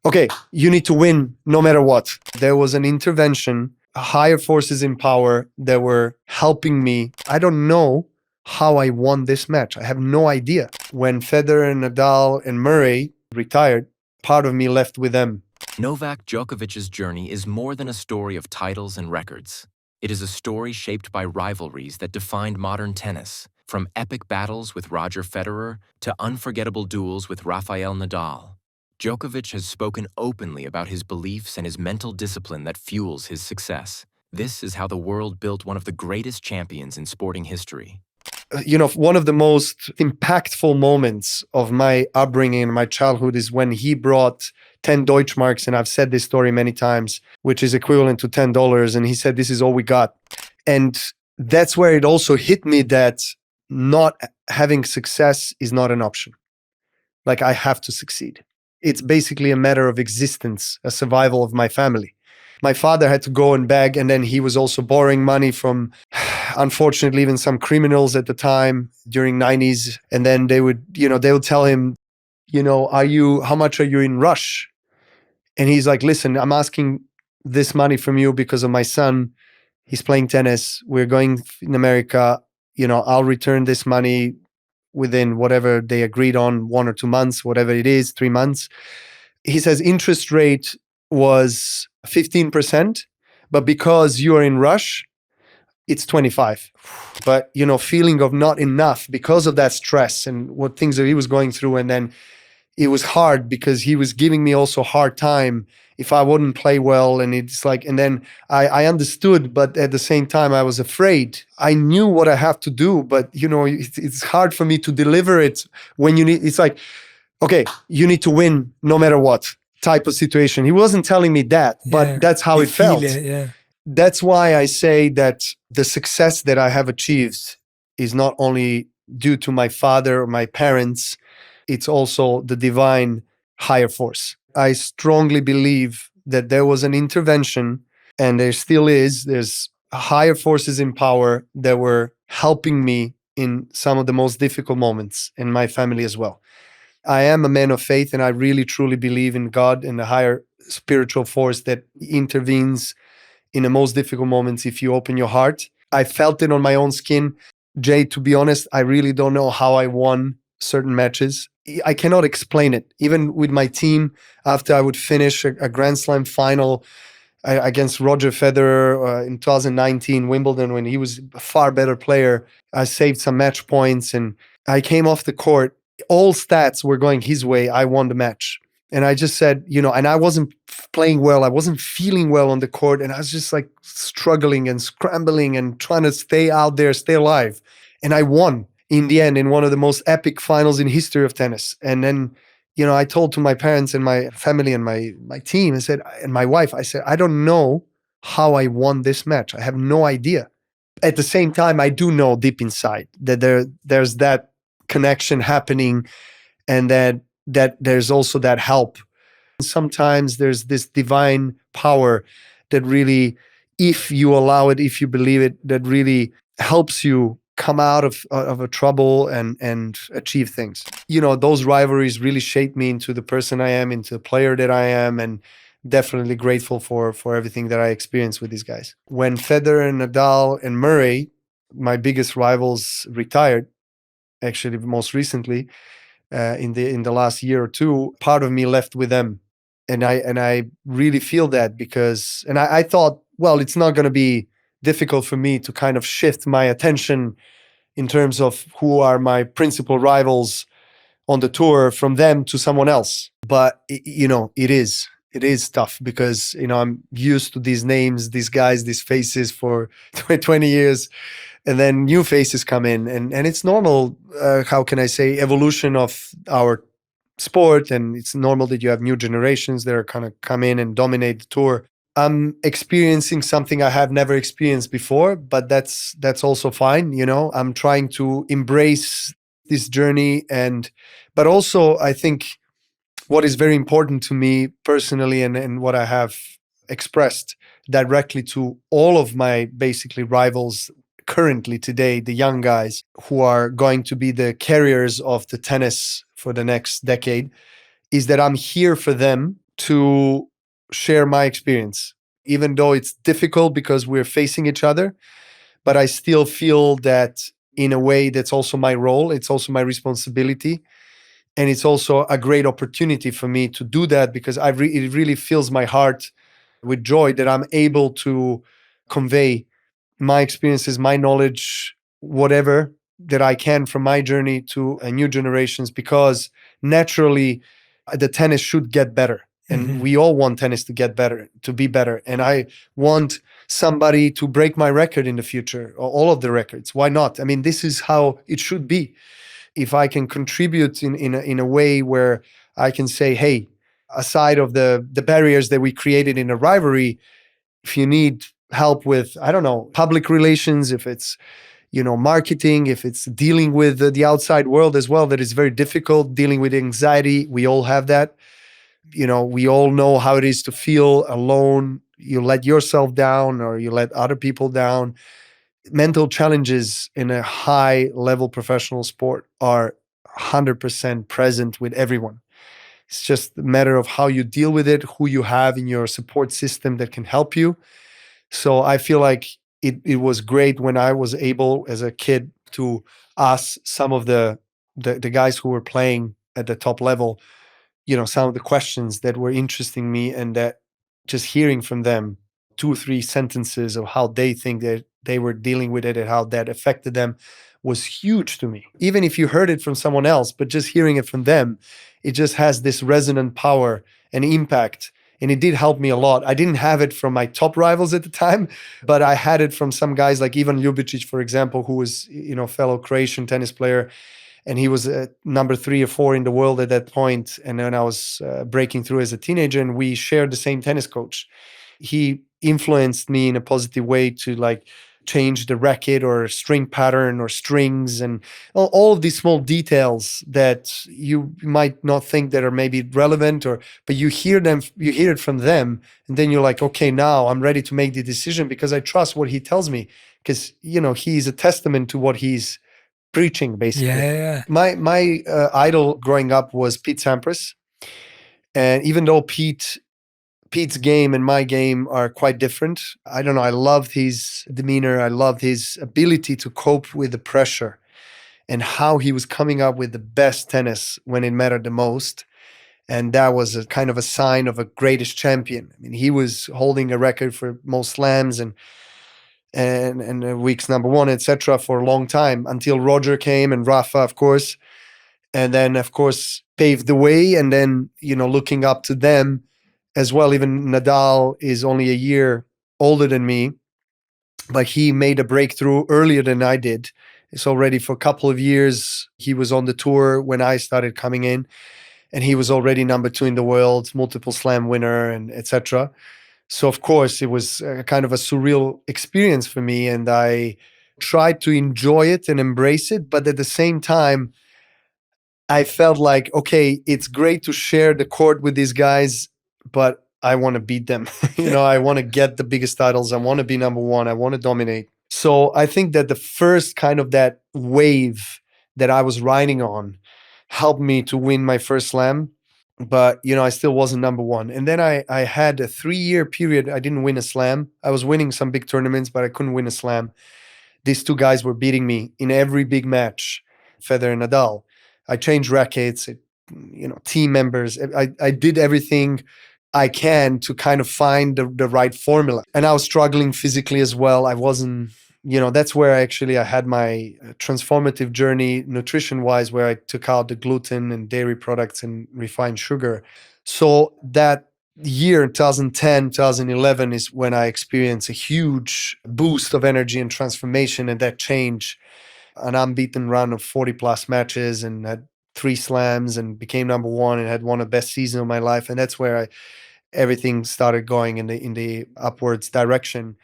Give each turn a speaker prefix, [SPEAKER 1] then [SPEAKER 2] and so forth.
[SPEAKER 1] okay, you need to win no matter what. There was an intervention, higher forces in power that were helping me. I don't know how I won this match. I have no idea. When Federer, Nadal, and Murray retired, part of me left with them.
[SPEAKER 2] Novak Djokovic's journey is more than a story of titles and records. It is a story shaped by rivalries that defined modern tennis, from epic battles with Roger Federer to unforgettable duels with Rafael Nadal. Djokovic has spoken openly about his beliefs and his mental discipline that fuels his success. This is how the world built one of the greatest champions in sporting history.
[SPEAKER 1] One of the most impactful moments of my upbringing and my childhood is when he brought 10 Deutschmarks, and I've said this story many times, which is equivalent to $10. And he said, this is all we got. And that's where it also hit me that not having success is not an option. Like, I have to succeed. It's basically a matter of existence, a survival of my family. My father had to go and beg, and then he was also borrowing money from, unfortunately, even some criminals at the time during 90s. And then they would tell him, how much are you in rush? And he's like, listen, I'm asking this money from you because of my son. He's playing tennis. We're going in America. I'll return this money within whatever they agreed on, 1 or 2 months, whatever it is, 3 months. He says interest rate was 15%, but because you are in rush, it's 25. But, feeling of not enough because of that stress and what things that he was going through. And then it was hard because he was giving me also hard time if I wouldn't play well. And it's like, and then I understood, but at the same time, I was afraid. I knew what I have to do, but it's hard for me to deliver it when it's like, okay, you need to win no matter what type of situation. He wasn't telling me that, but that's how it felt.
[SPEAKER 3] Yeah.
[SPEAKER 1] That's why I say that the success that I have achieved is not only due to my father or my parents, it's also the divine higher force. I strongly believe that there was an intervention, and there still is. There's higher forces in power that were helping me in some of the most difficult moments, in my family as well. I am a man of faith, and I really truly believe in God and the higher spiritual force that intervenes in the most difficult moments if you open your heart. I felt it on my own skin. Jay, to be honest, I really don't know how I won certain matches. I cannot explain it. Even with my team, after I would finish a Grand Slam final against Roger Federer in 2019 Wimbledon, when he was a far better player, I saved some match points and I came off the court. All stats were going his way. I won the match. And I just said, and I wasn't playing well. I wasn't feeling well on the court. And I was just like struggling and scrambling and trying to stay out there, stay alive. And I won in the end in one of the most epic finals in history of tennis. And then, I told to my parents and my family and my team, and my wife, I said, I don't know how I won this match. I have no idea. At the same time, I do know deep inside that there's that connection happening, and that there's also that help. Sometimes there's this divine power that really, if you allow it, if you believe it, that really helps you come out of a trouble and achieve things. Those rivalries really shaped me into the person I am, into the player that I am, and definitely grateful for everything that I experienced with these guys. When Federer and Nadal and Murray, my biggest rivals, retired, actually most recently, in the last year or two, part of me left with them. And I really feel that because I thought, well, it's not going to be difficult for me to kind of shift my attention in terms of who are my principal rivals on the tour from them to someone else. But it is tough because I'm used to these names, these guys, these faces for 20 years. And then new faces come in, and it's normal, how can I say, evolution of our sport. And it's normal that you have new generations that are kind of come in and dominate the tour. I'm experiencing something I have never experienced before, but that's also fine. I'm trying to embrace this journey. But also I think what is very important to me personally, and what I have expressed directly to all of my basically rivals currently today, the young guys who are going to be the carriers of the tennis for the next decade, is that I'm here for them to share my experience, even though it's difficult because we're facing each other. But I still feel that in a way that's also my role, it's also my responsibility. And it's also a great opportunity for me to do that because it really fills my heart with joy that I'm able to convey my experiences, my knowledge, whatever that I can from my journey to new generations, because naturally the tennis should get better. And we all want tennis to get better, to be better. And I want somebody to break my record in the future, or all of the records. Why not? I mean, this is how it should be. If I can contribute in a way where I can say, hey, aside of the barriers that we created in a rivalry, if you need help with, I don't know, public relations, if it's, marketing, if it's dealing with the outside world as well, that is very difficult, dealing with anxiety. We all have that. We all know how it is to feel alone. You let yourself down or you let other people down. Mental challenges in a high level professional sport are 100% present with everyone. It's just a matter of how you deal with it, who you have in your support system that can help you. So I feel like it was great when I was able as a kid to ask some of the guys who were playing at the top level, some of the questions that were interesting me, and that just hearing from them 2 or 3 sentences of how they think that they were dealing with it and how that affected them was huge to me. Even if you heard it from someone else, but just hearing it from them, it just has this resonant power and impact. And it did help me a lot. I didn't have it from my top rivals at the time, but I had it from some guys like Ivan Ljubicic, for example, who was, fellow Croatian tennis player. And he was number 3 or 4 in the world at that point. And then I was breaking through as a teenager, and we shared the same tennis coach. He influenced me in a positive way to like change the racket or string pattern or strings and all of these small details that you might not think that are maybe relevant, but you hear it from them, and then you're like, okay, now I'm ready to make the decision because I trust what he tells me, because he's a testament to what he's preaching, basically.
[SPEAKER 3] Yeah.
[SPEAKER 1] My idol growing up was Pete Sampras, and even though Pete's game and my game are quite different, I don't know, I loved his demeanor. I loved his ability to cope with the pressure and how he was coming up with the best tennis when it mattered the most. And that was a kind of a sign of a greatest champion. I mean, he was holding a record for most slams and week's number one, etc., for a long time, until Roger came and Rafa, of course, and then of course paved the way. And then looking up to them as well. Even Nadal is only a year older than me, but he made a breakthrough earlier than I did. It's already for a couple of years. He was on the tour when I started coming in, and he was already number 2 in the world, multiple slam winner, and etc. So of course it was a kind of a surreal experience for me, and I tried to enjoy it and embrace it. But at the same time, I felt like, okay, it's great to share the court with these guys, but I want to beat them. I want to get the biggest titles. I want to be number 1. I want to dominate. So I think that the first kind of that wave that I was riding on helped me to win my first slam. But, I still wasn't number 1. And then I had a 3-year period. I didn't win a slam. I was winning some big tournaments, but I couldn't win a slam. These 2 guys were beating me in every big match, Federer and Nadal. I changed rackets, team members. I did everything I can to kind of find the right formula. And I was struggling physically as well. I wasn't, that's where I had my transformative journey nutrition-wise, where I took out the gluten and dairy products and refined sugar. So that year, 2010, 2011, is when I experienced a huge boost of energy and transformation, and that change. An unbeaten run of 40 plus matches, and had 3 slams, and became number 1, and had one of the best seasons of my life. And that's where everything started going in the upwards direction.